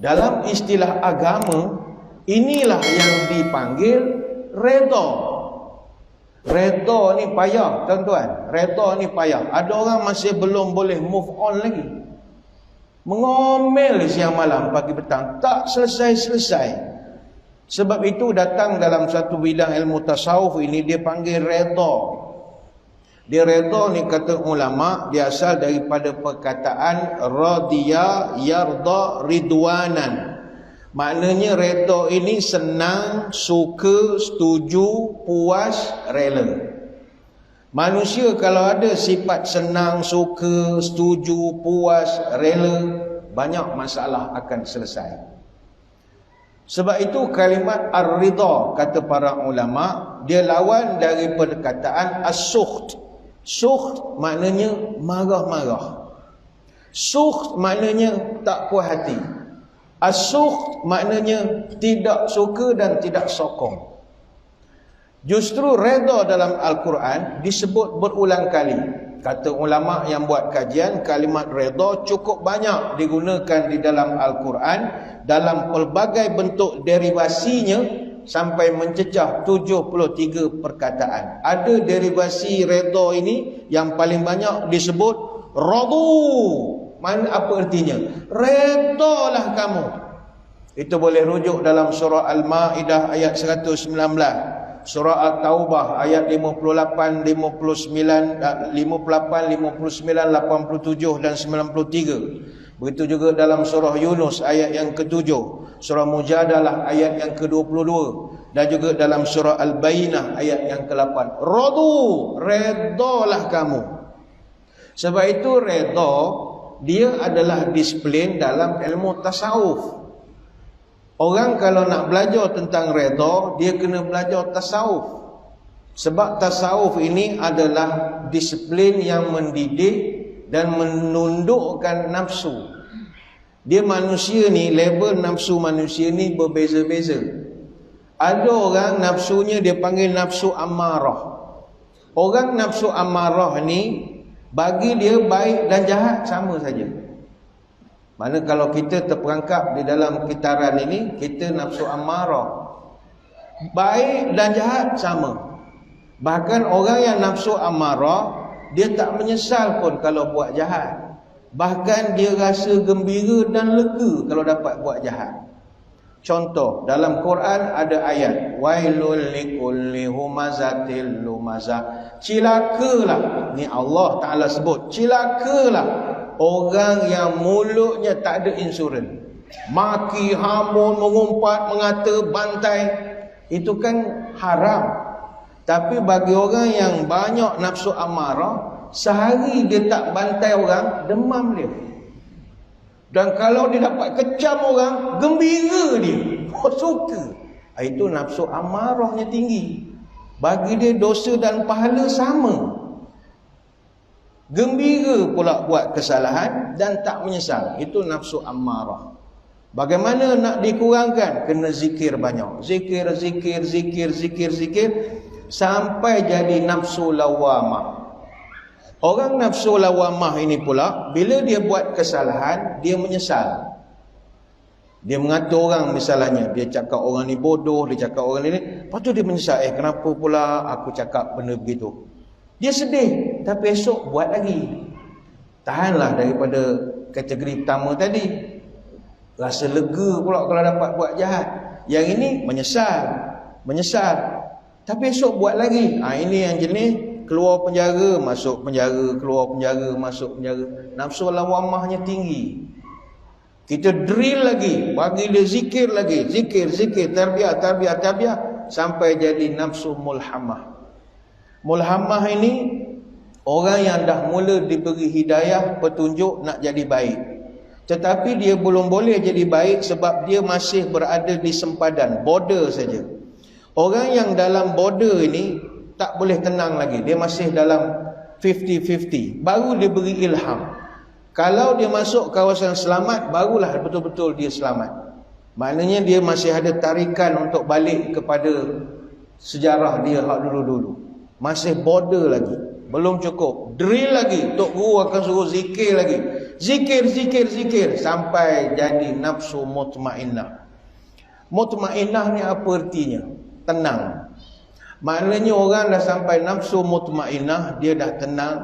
Dalam istilah agama, inilah yang dipanggil redha. Redha ni payah, tuan-tuan. Redha ni payah. Ada orang masih belum boleh move on lagi. Mengomel siang malam, pagi petang, tak selesai-selesai. Sebab itu datang dalam satu bidang ilmu tasawuf ini, dia panggil redha. Dia redha ni kata ulama, dia asal daripada perkataan radiya yarda ridwanan. Maknanya redha ini senang, suka, setuju, puas, rela. Manusia kalau ada sifat senang, suka, setuju, puas, rela, banyak masalah akan selesai. Sebab itu kalimat ar-ridha kata para ulama, dia lawan dari perkataan as-sukht. Sukht maknanya marah-marah. Sukht maknanya tak puas hati. As-sukht maknanya tidak suka dan tidak sokong. Justru redha dalam Al-Quran disebut berulang kali. Kata ulama yang buat kajian, kalimat redha cukup banyak digunakan di dalam Al-Quran dalam pelbagai bentuk derivasinya sampai mencecah 73 perkataan. Ada derivasi redha ini yang paling banyak disebut radu. Mana apa artinya? Redhalah kamu. Itu boleh rujuk dalam surah Al-Maidah ayat 119. Surah At-Taubah ayat 58, 59, 58, 59, 87 dan 93. Begitu juga dalam surah Yunus ayat yang ke-7, surah Mujadalah ayat yang ke-22 dan juga dalam surah Al-Bayyinah ayat yang ke-8. Radu, redhalah kamu. Sebab itu redha dia adalah disiplin dalam ilmu tasawuf. Orang kalau nak belajar tentang redha, dia kena belajar tasawuf. Sebab tasawuf ini adalah disiplin yang mendidik dan menundukkan nafsu. Dia manusia ni, level nafsu manusia ni berbeza-beza. Ada orang nafsunya dia panggil nafsu amarah. Orang nafsu amarah ni, bagi dia baik dan jahat sama saja. Mana kalau kita terperangkap di dalam kitaran ini, kita nafsu amarah. Baik dan jahat sama. Bahkan orang yang nafsu amarah, dia tak menyesal pun kalau buat jahat. Bahkan dia rasa gembira dan lega kalau dapat buat jahat. Contoh, dalam Quran ada ayat, wailul likulli humazatil lumazah. Cilakalah, ni Allah Ta'ala sebut, cilakalah orang yang mulutnya tak ada insurans. Maki, hamun, mengumpat, mengata, bantai. Itu kan haram. Tapi bagi orang yang banyak nafsu amarah, sehari dia tak bantai orang, demam dia. Dan kalau dia dapat kecam orang, gembira dia. Oh, suka. Itu nafsu amarahnya tinggi. Bagi dia dosa dan pahala sama. Gembira pula buat kesalahan dan tak menyesal. Itu nafsu amarah. Bagaimana nak dikurangkan? Kena zikir banyak. Zikir, zikir, zikir, zikir, zikir. Sampai jadi nafsu lawamah. Orang nafsu lawamah ini pula, bila dia buat kesalahan, dia menyesal. Dia mengata orang misalnya, dia cakap orang ni bodoh, dia cakap orang ni, lepas tu dia menyesal, kenapa pula aku cakap benda begitu. Dia sedih, tapi esok buat lagi. Tahanlah daripada kategori pertama tadi. Rasa lega pula kalau dapat buat jahat. Yang ini menyesal. Tapi esok buat lagi. Ini yang jenis keluar penjara, masuk penjara, keluar penjara, masuk penjara. Nafsu lawamahnya tinggi. Kita drill lagi, bagi dia zikir lagi, zikir, tarbiyah, sampai jadi nafsu mulhamah. Mulhamah ini orang yang dah mula diberi hidayah, petunjuk nak jadi baik. Tetapi dia belum boleh jadi baik sebab dia masih berada di sempadan, border saja. Orang yang dalam border ini tak boleh tenang lagi. Dia masih dalam 50-50. Baru dia beri ilham. Kalau dia masuk kawasan selamat, barulah betul-betul dia selamat. Maknanya dia masih ada tarikan untuk balik kepada sejarah dia hak dulu-dulu. Masih border lagi. Belum cukup. Drill lagi. Tok Guru akan suruh zikir lagi. Zikir sampai jadi nafsu mutmainnah. Mutmainnah ni apa artinya? Tenang. Maknanya orang dah sampai nafsu mutmainnah, dia dah tenang,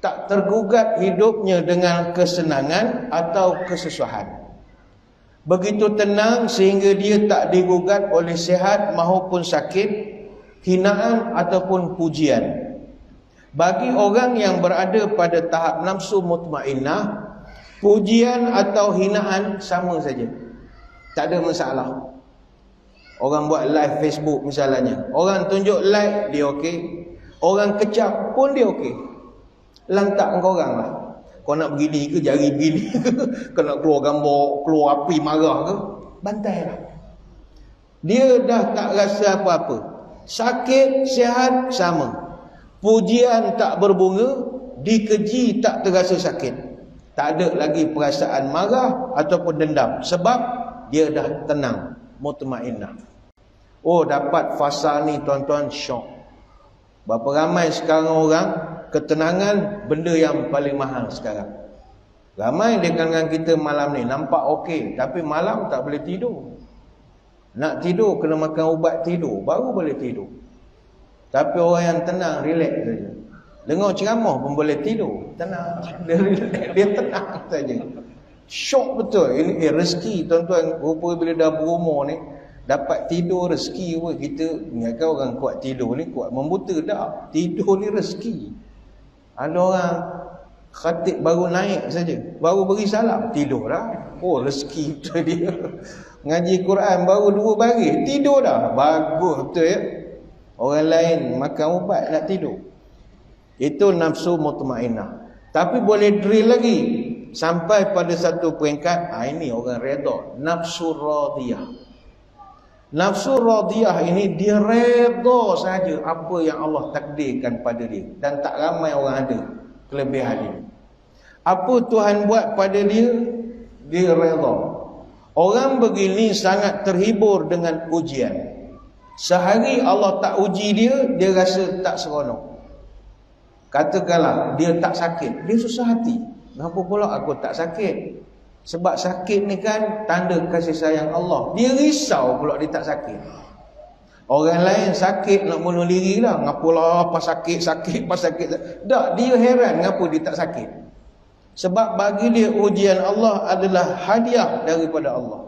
tak tergugat hidupnya dengan kesenangan atau kesusahan. Begitu tenang sehingga dia tak digugat oleh sihat maupun sakit, hinaan ataupun pujian. Bagi orang yang berada pada tahap nafsu mutmainnah, pujian atau hinaan sama saja, tak ada masalah. Orang buat live Facebook misalnya, orang tunjuk like, dia okey. Orang kecap pun dia okey. Lantak kau orang lah. Kau nak begini ke, jari begini ke, kau nak keluar gambar, keluar api marah ke, bantai lah. Dia dah tak rasa apa-apa. Sakit, sihat, sama. Pujian tak berbunga, dikeji tak terasa sakit. Tak ada lagi perasaan marah ataupun dendam. Sebab dia dah tenang, mutmainnah. Oh, dapat fasa ni tuan-tuan, syok. Berapa ramai sekarang orang, ketenangan benda yang paling mahal sekarang. Ramai di kalangan kita malam ni nampak okey, tapi malam tak boleh tidur. Nak tidur kena makan ubat tidur, baru boleh tidur. Tapi orang yang tenang, relax saja. Dengar ceramah pun boleh tidur, tenang. Dia tenang saja. Syok betul. Ini rezeki tuan-tuan. Rupa bila dah berumur ni, dapat tidur rezeki pun. Kita ingatkan orang kuat tidur ni kuat membuta. Tak, tidur ni rezeki. Ada orang khatib baru naik saja, baru beri salam, tidur dah. Oh, rezeki betul dia. Ngaji Quran baru 2 baris, tidur dah. Bagus betul ya. Orang lain makan ubat nak tidur. Itu nafsu mutmainnah. Tapi boleh drill lagi sampai pada satu peringkat, ini orang redha, nafsu radiyah. Nafsu radiyah ini dia redha saja apa yang Allah takdirkan pada dia, dan tak ramai orang ada kelebihan ini. Apa Tuhan buat pada dia, dia redha. Orang begini sangat terhibur dengan ujian. Sehari Allah tak uji dia, dia rasa tak seronok. Katakanlah dia tak sakit, dia susah hati. Kenapa pula aku tak sakit? Sebab sakit ni kan tanda kasih sayang Allah. Dia risau pula dia tak sakit. Orang lain sakit nak bunuh diri lah. Ngapalah apa sakit. Tak, dia heran ngapa dia tak sakit. Sebab bagi dia ujian Allah adalah hadiah daripada Allah.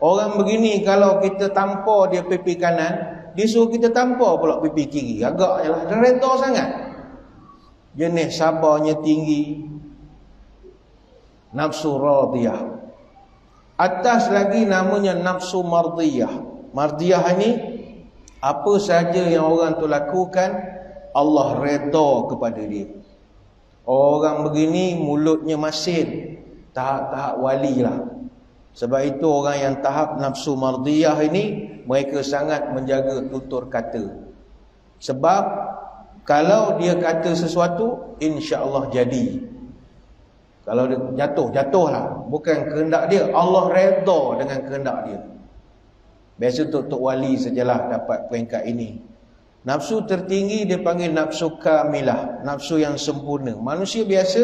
Orang begini kalau kita tampar dia pipi kanan, dia suruh kita tampar pula pipi kiri. Agaknya lah, dia redha sangat. Jenis sabarnya tinggi. Nafsu radiyah. Atas lagi namanya nafsu mardiyah. Mardiyah ini, apa saja yang orang tu lakukan, Allah redha kepada dia. Orang begini mulutnya masin, tahap-tahap wali lah. Sebab itu orang yang tahap nafsu mardiyah ini, mereka sangat menjaga tutur kata. Sebab kalau dia kata sesuatu, insya-Allah jadi. Kalau dia jatuhlah. Bukan kehendak dia, Allah redha dengan kehendak dia. Biasa tok wali sajalah dapat peringkat ini. Nafsu tertinggi dia panggil nafsu kamilah, nafsu yang sempurna. Manusia biasa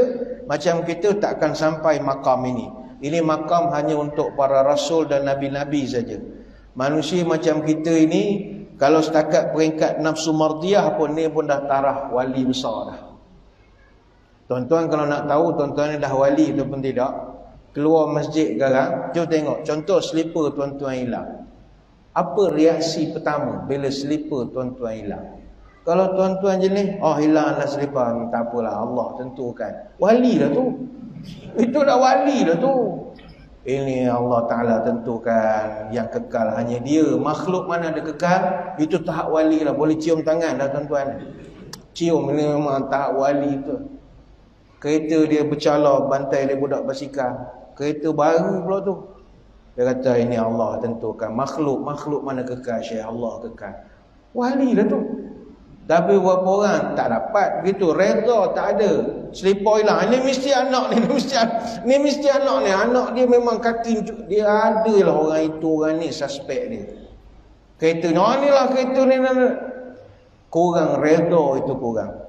macam kita takkan sampai makam ini. Ini makam hanya untuk para rasul dan nabi-nabi saja. Manusia macam kita ini, kalau setakat peringkat nafsu mardiyah pun, ni pun dah taraf wali besar dah. Tuan-tuan kalau nak tahu tuan-tuan ni dah wali ataupun tidak, keluar masjid sekarang, cuba tengok contoh slipper tuan-tuan hilang. Apa reaksi pertama bila slipper tuan-tuan hilang? Kalau tuan-tuan jenis, hilanglah slipper, tak apalah, Allah tentukan. Wali dah tu. Itu dah wali dah tu. Ini Allah Ta'ala tentukan, yang kekal hanya dia. Makhluk mana ada kekal, itu tahap wali lah. Boleh cium tangan dah tuan-tuan. Cium, ini memang tahap wali tu. Kereta dia bercala, bantai dia budak basikal. Kereta baru pula tu. Dia kata ini Allah tentukan. Makhluk mana kekal, Syekh, Allah kekal. Wali dah tu. Tapi beberapa orang tak dapat begitu, redha tak ada. Selipar hilang, ini mesti anak ni, ni mesti anak ni. Anak dia memang kaki dia, adalah orang itu, orang ni suspek dia. Kereta ni, inilah kereta ni. Kurang redha itu kurang.